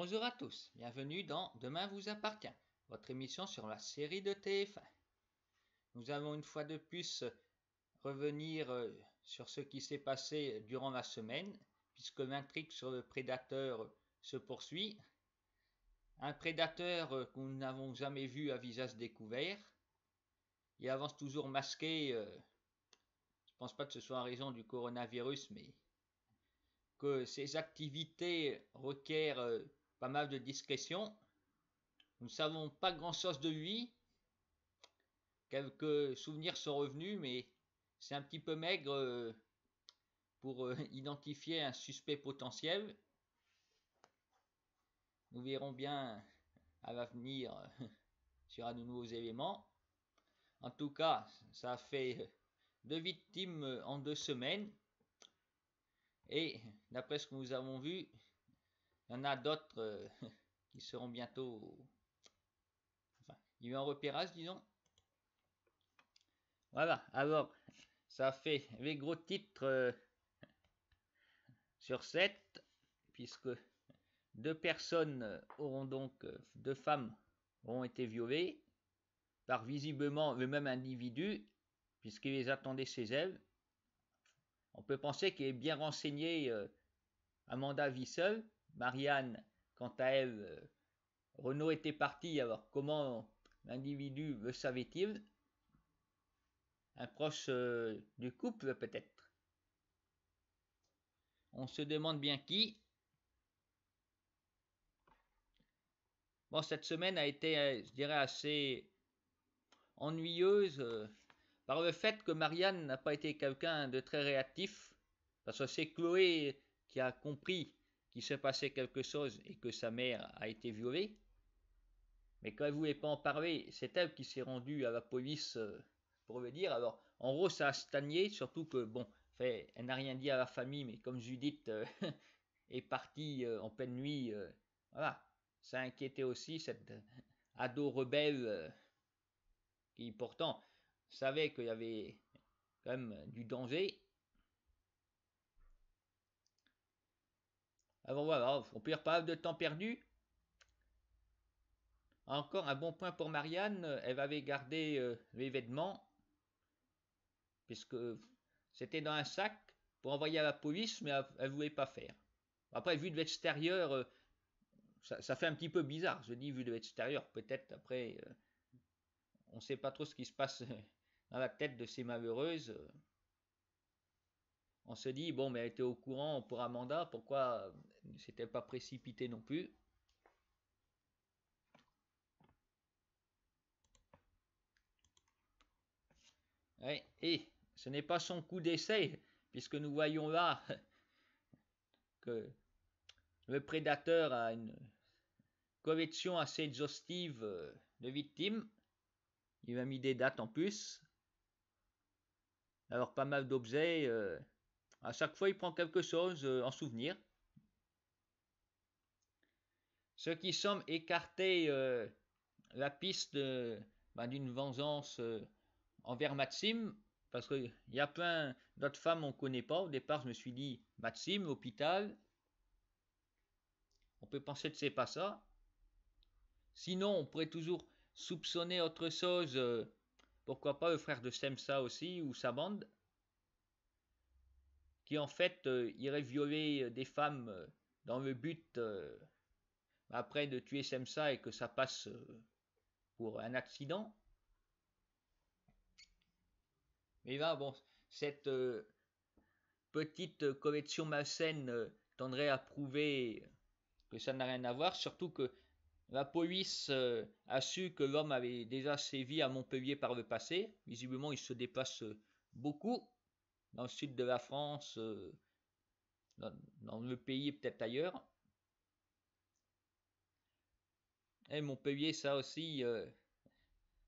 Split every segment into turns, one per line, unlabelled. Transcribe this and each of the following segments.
Bonjour à tous, bienvenue dans Demain vous appartient, votre émission sur la série de TF1. Nous allons une fois de plus revenir sur ce qui s'est passé durant la semaine, puisque l'intrigue sur le prédateur se poursuit. Un prédateur que nous n'avons jamais vu à visage découvert. Il avance toujours masqué, je ne pense pas que ce soit en raison du coronavirus, mais que ses activités requièrent pas mal de discrétion. Nous ne savons pas grand-chose de lui. Quelques souvenirs sont revenus, mais c'est un petit peu maigre pour identifier un suspect potentiel. Nous verrons bien à l'avenir s'il y aura de nouveaux éléments. En tout cas, ça a fait 2 victimes en 2 semaines. Et d'après ce que nous avons vu, il y en a d'autres qui seront bientôt... Enfin, il y a eu un repérage, disons. Voilà, alors, ça fait les gros titres sur 7, puisque 2 personnes auront donc, 2 femmes auront été violées par visiblement le même individu, puisqu'il les attendait chez elles. On peut penser qu'il est bien renseigné Amanda Wissel. Marianne, quant à elle, Renaud était parti, alors comment l'individu le savait-il? Un proche du couple peut-être. On se demande bien qui. Bon, cette semaine a été, je dirais, assez ennuyeuse par le fait que Marianne n'a pas été quelqu'un de très réactif, parce que c'est Chloé qui a compris qu'il se passait quelque chose et que sa mère a été violée. Mais quand elle ne voulait pas en parler, c'est elle qui s'est rendue à la police pour le dire. Alors, en gros, ça a stagné, surtout que, bon, elle n'a rien dit à la famille, mais comme Judith est partie en pleine nuit, voilà, ça a inquiété aussi cette ado rebelle qui pourtant savait qu'il y avait quand même du danger. Alors voilà, on peut dire pas mal de temps perdu. Encore un bon point pour Marianne, elle avait gardé les vêtements, puisque c'était dans un sac pour envoyer à la police, mais elle ne voulait pas faire. Après, vu de l'extérieur, ça fait un petit peu bizarre. Je dis vu de l'extérieur, peut-être après, on ne sait pas trop ce qui se passe dans la tête de ces malheureuses. On se dit, bon, mais elle était au courant pour Amanda, pourquoi ne s'était pas précipité non plus? Ouais, et ce n'est pas son coup d'essai, puisque nous voyons là que le prédateur a une collection assez exhaustive de victimes. Il a mis des dates en plus. Alors pas mal d'objets. À chaque fois, il prend quelque chose en souvenir. Ce qui semble écarter la piste d'une vengeance envers Maxime, parce qu'il y a plein d'autres femmes qu'on ne connaît pas. Au départ, je me suis dit, Maxime, l'hôpital, on peut penser que c'est pas ça. Sinon, on pourrait toujours soupçonner autre chose, pourquoi pas le frère de Semsa aussi, ou sa bande, qui en fait irait violer des femmes dans le but après de tuer Semsa et que ça passe pour un accident. Mais là, bon, cette petite collection malsaine tendrait à prouver que ça n'a rien à voir, surtout que la police a su que l'homme avait déjà sévi à Montpellier par le passé. Visiblement, il se déplace beaucoup dans le sud de la France, dans le pays, peut-être ailleurs. Et Montpellier, ça aussi.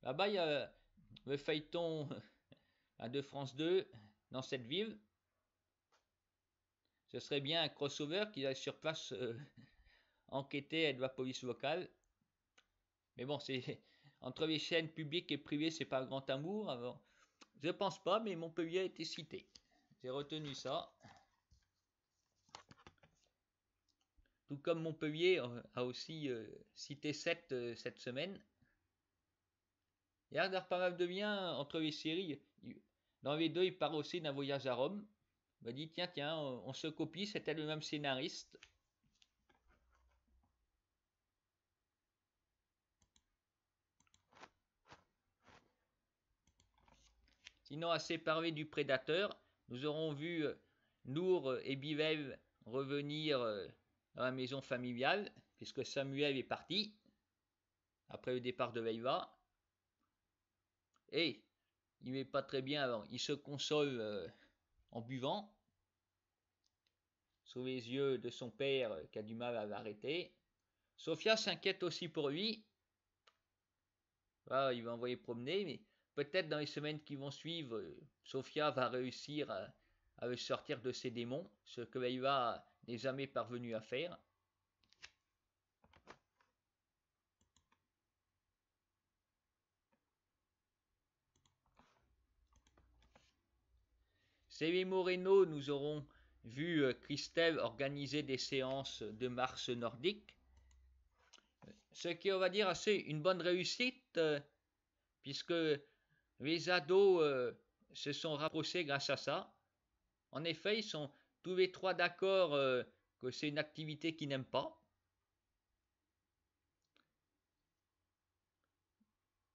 Là-bas, il y a le feuilleton de France 2 dans cette ville. Ce serait bien un crossover qui aille sur place enquêter de la police locale. Mais bon, c'est entre les chaînes publiques et privées, c'est pas un grand amour. Alors, je pense pas, mais Montpellier a été cité. J'ai retenu ça. tout comme Montpellier a aussi cité 7 cette semaine. Il y a pas mal de liens entre les séries. Dans les deux, il parle aussi d'un voyage à Rome. Il m'a dit tiens, on se copie, c'était le même scénariste. Sinon, assez parlé du Prédateur, nous aurons vu Nour et Bivel revenir dans la maison familiale, puisque Samuel est parti après le départ de Veiva. Et il n'est pas très bien avant, il se console en buvant sous les yeux de son père qui a du mal à l'arrêter. Sofia s'inquiète aussi pour lui. Ah, il va envoyer promener, mais peut-être dans les semaines qui vont suivre, Sofia va réussir à le sortir de ses démons, ce que Veiva n'est jamais parvenu à faire. Céline Moreno, nous aurons vu Christelle organiser des séances de marche nordique. Ce qui est, on va dire, assez une bonne réussite, puisque les ados se sont rapprochés grâce à ça. En effet, ils sont tous les trois d'accord que c'est une activité qu'ils n'aiment pas.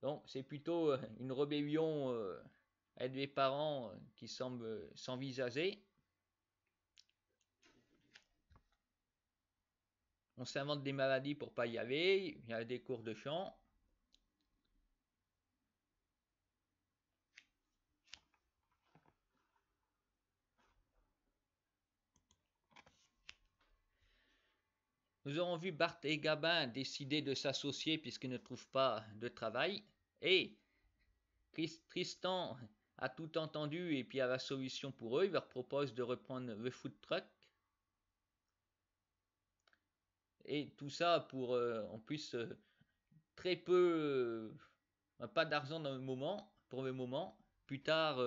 Donc, c'est plutôt une rébellion avec les parents qui semble s'envisager. On s'invente des maladies pour pas y aller. Il y a des cours de chant. Nous aurons vu Bart et Gabin décider de s'associer puisqu'ils ne trouvent pas de travail. Et Tristan a tout entendu et puis a la solution pour eux. Il leur propose de reprendre le food truck. Et tout ça pour en plus très peu, pas d'argent dans le moment, pour le moment. Plus tard,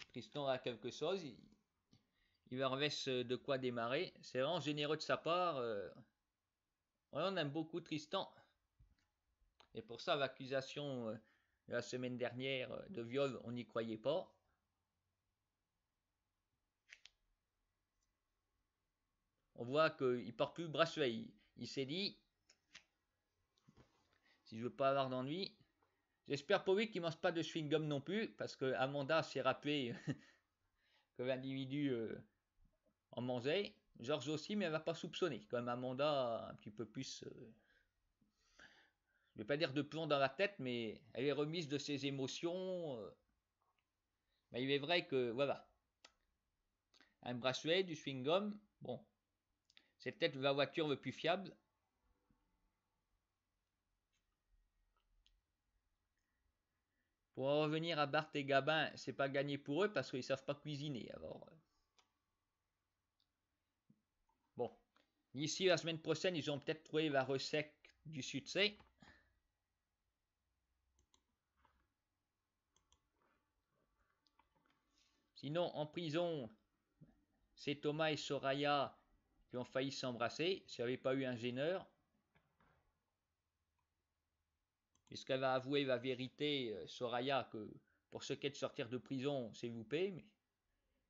Tristan a quelque chose, il leur laisse de quoi démarrer. C'est vraiment généreux de sa part. On aime beaucoup Tristan. Et pour ça, l'accusation de la semaine dernière de viol, on n'y croyait pas. On voit qu'il ne porte plus le bracelet. Il s'est dit, si je veux pas avoir d'ennui, j'espère pour lui qu'il ne mange pas de chewing-gum non plus, parce que Amanda s'est rappelé que l'individu en mangeait. Georges aussi, mais elle ne va pas soupçonner. Comme Amanda, un petit peu plus, je ne vais pas dire de plomb dans la tête, mais elle est remise de ses émotions. Mais il est vrai que, voilà, un bracelet, du chewing-gum, bon, c'est peut-être la voiture le plus fiable. Pour en revenir à Bart et Gabin, c'est pas gagné pour eux parce qu'ils savent pas cuisiner. Alors, bon, d'ici la semaine prochaine, ils ont peut-être trouvé la recette du succès. Sinon, en prison, c'est Thomas et Soraya qui ont failli s'embrasser s'il n'y avait pas eu un gêneur. Puisqu'elle va avouer la vérité, Soraya, que pour ce qui est de sortir de prison, c'est loupé, mais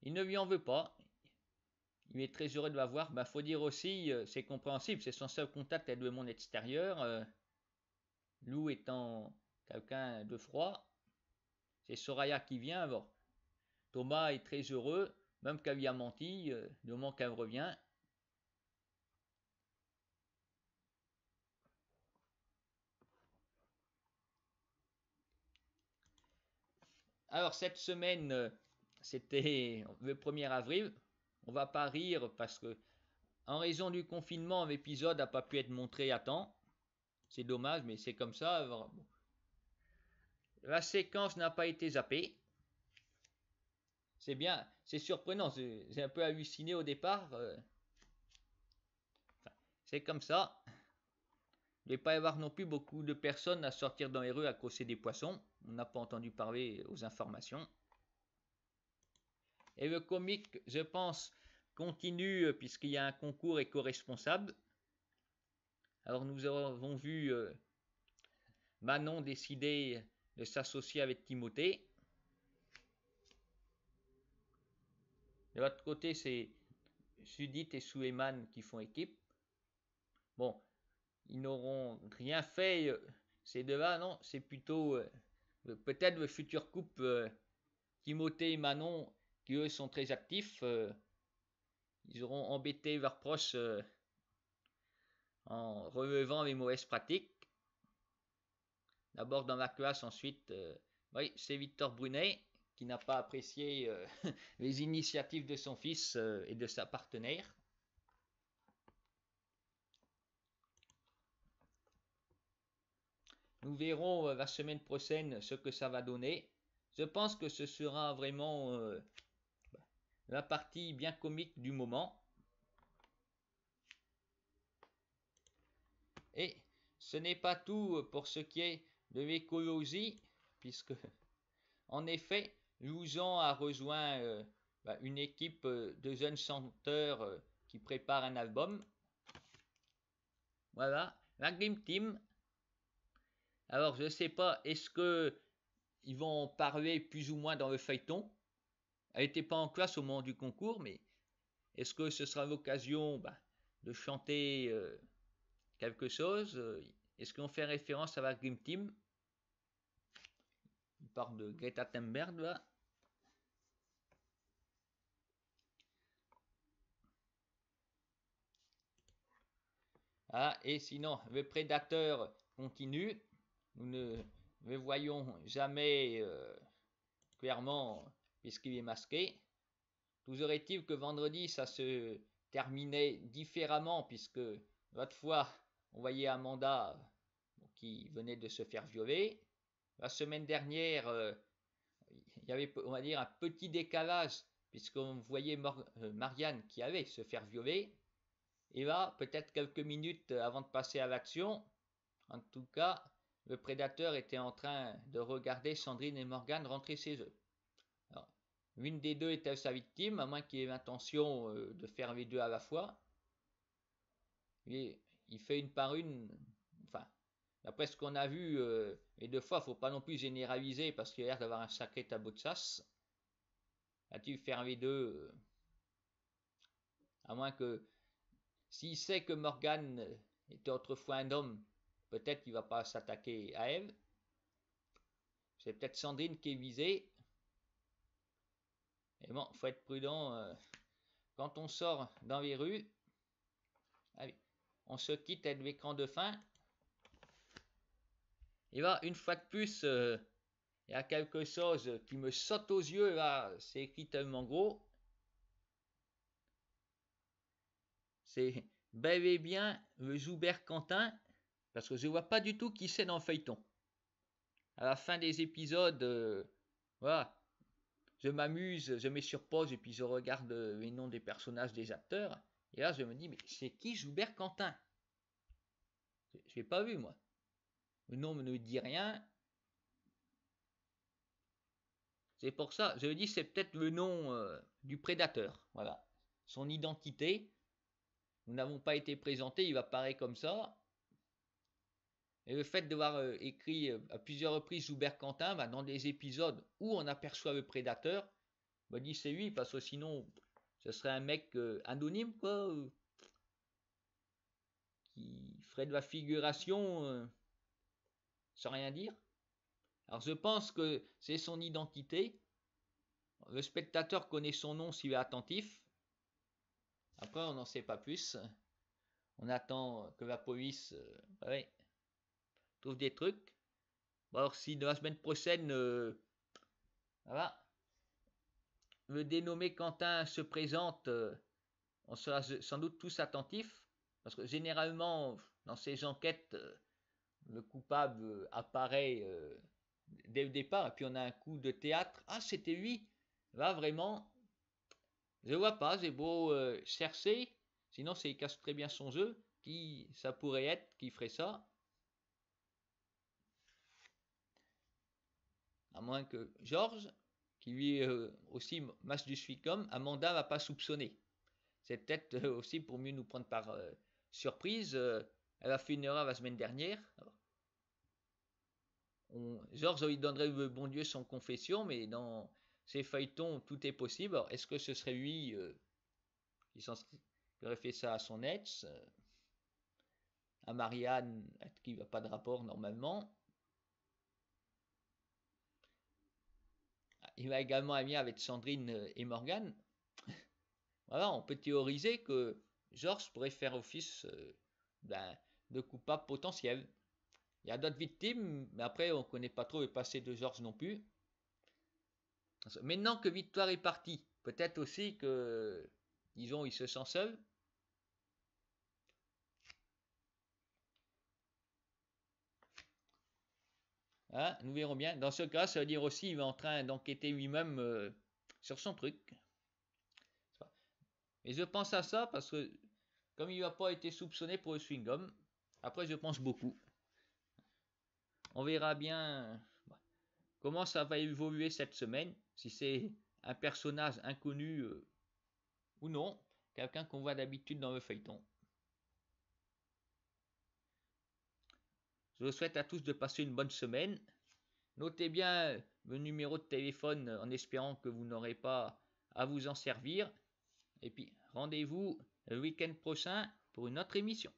il ne lui en veut pas. Il est très heureux de la voir. Faut dire aussi, c'est compréhensible, c'est son seul contact avec le monde extérieur. Lou étant quelqu'un de froid, c'est Soraya qui vient. Alors, Thomas est très heureux, même qu'elle lui a menti, du moment qu'elle revient. Alors, cette semaine, c'était le 1er avril. On va pas rire parce que, en raison du confinement, l'épisode n'a pas pu être montré à temps. C'est dommage, mais c'est comme ça. Alors, bon. La séquence n'a pas été zappée. C'est bien, c'est surprenant. J'ai un peu halluciné au départ. Enfin, c'est comme ça. Il ne va pas y avoir non plus beaucoup de personnes à sortir dans les rues à causer des poissons. On n'a pas entendu parler aux informations. Et le comique, je pense, continue puisqu'il y a un concours éco-responsable. Alors nous avons vu Manon décider de s'associer avec Timothée. De l'autre côté, c'est Judith et Suleiman qui font équipe. Bon, ils n'auront rien fait, ces deux-là, non, c'est plutôt peut-être le futur couple Timothée et Manon, qui eux sont très actifs. Ils auront embêté leurs proches en relevant les mauvaises pratiques. D'abord dans la classe, ensuite, oui, c'est Victor Brunet qui n'a pas apprécié les initiatives de son fils et de sa partenaire. Nous verrons la semaine prochaine ce que ça va donner. Je pense que ce sera vraiment la partie bien comique du moment. Et ce n'est pas tout pour ce qui est de l'écologie, puisque en effet, Louison a rejoint une équipe de jeunes chanteurs qui préparent un album. Voilà, la Dream Team. Alors je ne sais pas, est-ce que ils vont parler plus ou moins dans le feuilleton? Elle n'était pas en classe au moment du concours, mais est-ce que ce sera l'occasion de chanter quelque chose? Est-ce qu'on fait référence à la Dream Team? Il parle de Greta Thunberg là. Ah, et sinon, le prédateur continue. Nous ne le voyons jamais clairement puisqu'il est masqué. Toujours est-il que vendredi, ça se terminait différemment puisque l'autre fois, on voyait Amanda qui venait de se faire violer. La semaine dernière, il y avait, on va dire, un petit décalage puisqu'on voyait Marianne qui allait se faire violer. Et là, peut-être quelques minutes avant de passer à l'action, en tout cas, le prédateur était en train de regarder Sandrine et Morgane rentrer chez eux. Alors, l'une des deux était sa victime, à moins qu'il ait l'intention de faire les deux à la fois. Et il fait une par une, enfin, d'après ce qu'on a vu, les deux fois, il ne faut pas non plus généraliser parce qu'il a l'air d'avoir un sacré tableau de chasse. A-t-il faire les deux à moins que s'il sait que Morgane était autrefois un homme, peut-être qu'il ne va pas s'attaquer à elle. C'est peut-être Sandrine qui est visée. Mais bon, il faut être prudent. Quand on sort dans les rues, allez, on se quitte avec l'écran de fin. Et là, une fois de plus, il y a quelque chose qui me saute aux yeux. Là, c'est écrit tellement gros. C'est bel et bien le Joubert Quentin, parce que je ne vois pas du tout qui c'est dans le feuilleton. À la fin des épisodes, voilà, je m'amuse, je mets sur pause et puis je regarde les noms des personnages, des acteurs. Et là, je me dis, mais c'est qui Joubert Quentin? Je l'ai pas vu, moi. Le nom ne me dit rien. C'est pour ça, je me dis, c'est peut-être le nom du prédateur. Voilà. Son identité. Nous n'avons pas été présentés, il apparaît comme ça. Et le fait d'avoir écrit à plusieurs reprises Joubert Quentin, dans des épisodes où on aperçoit le prédateur, me dit c'est lui, parce que sinon, ce serait un mec anonyme, quoi, qui ferait de la figuration sans rien dire. Alors je pense que c'est son identité. Le spectateur connaît son nom s'il est attentif. Après, on n'en sait pas plus. On attend que la police trouve des trucs. Bon, alors si de la semaine prochaine, voilà, le dénommé Quentin se présente, on sera sans doute tous attentifs. Parce que généralement, dans ces enquêtes, le coupable apparaît dès le départ, et puis on a un coup de théâtre. Ah, c'était lui. Là, vraiment, je vois pas, j'ai beau chercher, sinon c'est il casse très bien son jeu. Qui ça pourrait être qui ferait ça? À moins que Georges, qui lui est aussi match du Suicom, Amanda va pas soupçonner. C'est peut-être aussi pour mieux nous prendre par surprise. Elle a fait une erreur la semaine dernière. Georges lui donnerait le bon Dieu sans confession, mais dans ces feuilletons, tout est possible. Alors, est-ce que ce serait lui qui aurait fait ça à son ex, à Marianne, qui n'a pas de rapport normalement? Il va également ami avec Sandrine et Morgane. Voilà, on peut théoriser que Georges pourrait faire office de coupable potentiel. Il y a d'autres victimes, mais après, on ne connaît pas trop le passé de Georges non plus. Maintenant que Victoire est partie, peut-être aussi que, disons, il se sent seul. Hein, nous verrons bien. Dans ce cas, ça veut dire aussi qu'il est en train d'enquêter lui-même sur son truc. Et je pense à ça parce que, comme il n'a pas été soupçonné pour le chewing-gum, après, je pense beaucoup. On verra bien comment ça va évoluer cette semaine, si c'est un personnage inconnu ou non, quelqu'un qu'on voit d'habitude dans le feuilleton. Je vous souhaite à tous de passer une bonne semaine. Notez bien le numéro de téléphone en espérant que vous n'aurez pas à vous en servir. Et puis, rendez-vous le week-end prochain pour une autre émission.